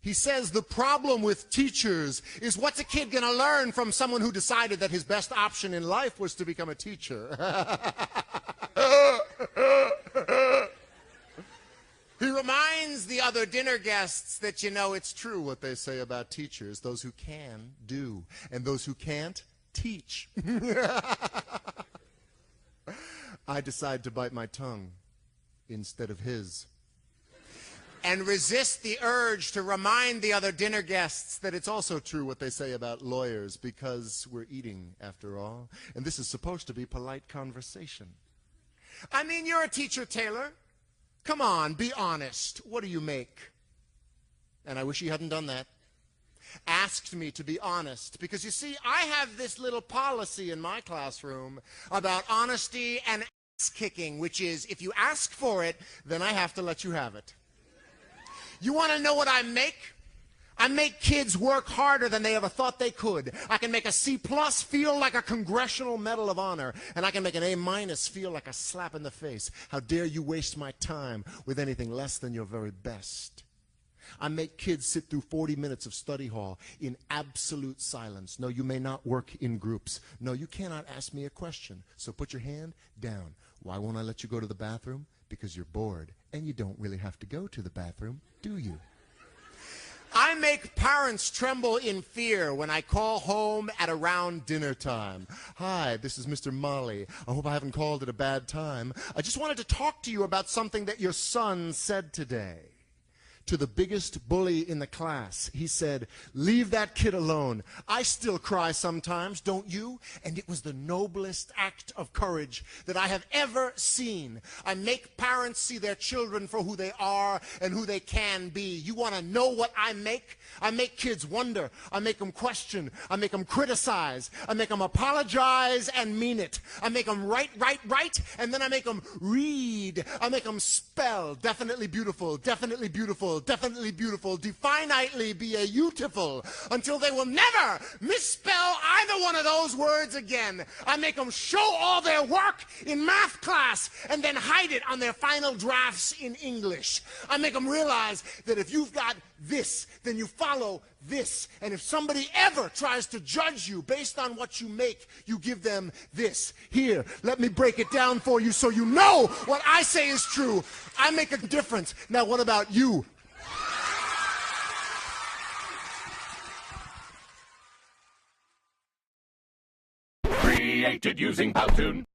He says the problem with teachers is what's a kid going to learn from someone who decided that his best option in life was to become a teacher? He reminds the other dinner guests that, you know, it's true what they say about teachers. Those who can, do. And those who can't, teach. I decide to bite my tongue instead of his. And resist the urge to remind the other dinner guests that it's also true what they say about lawyers, because we're eating, after all. And this is supposed to be polite conversation. I mean, you're a teacher, Taylor. Come on, be honest. What do you make? And I wish he hadn't done that. Asked me to be honest. Because you see, I have this little policy in my classroom about honesty and ass kicking, which is if you ask for it, then I have to let you have it. You want to know what I make? I make kids work harder than they ever thought they could. I can make a C+ feel like a Congressional Medal of Honor, and I can make an A- feel like a slap in the face. How dare you waste my time with anything less than your very best? I make kids sit through 40 minutes of study hall in absolute silence. No, you may not work in groups. No, you cannot ask me a question. So put your hand down. Why won't I let you go to the bathroom? Because you're bored, and you don't really have to go to the bathroom, do you? I make parents tremble in fear when I call home at around dinner time. Hi, this is Mr. Molly. I hope I haven't called at a bad time. I just wanted to talk to you about something that your son said today. To the biggest bully in the class, he said, "Leave that kid alone. I still cry sometimes, don't you?" And it was the noblest act of courage that I have ever seen. I make parents see their children for who they are and who they can be. You want to know what I make? I make kids wonder. I make them question. I make them criticize. I make them apologize and mean it. I make them write, and then I make them read. I make them spell. Definitely beautiful, definitely beautiful, definitely beautiful, definitely beautiful, until they will never misspell either one of those words again. I make them show all their work in math class and then hide it on their final drafts in English. I make them realize that if you've got this, then you follow this. And if somebody ever tries to judge you based on what you make, you give them this. Here, let me break it down for you so you know what I say is true. I make a difference. Now, what about you? Created using Powtoon.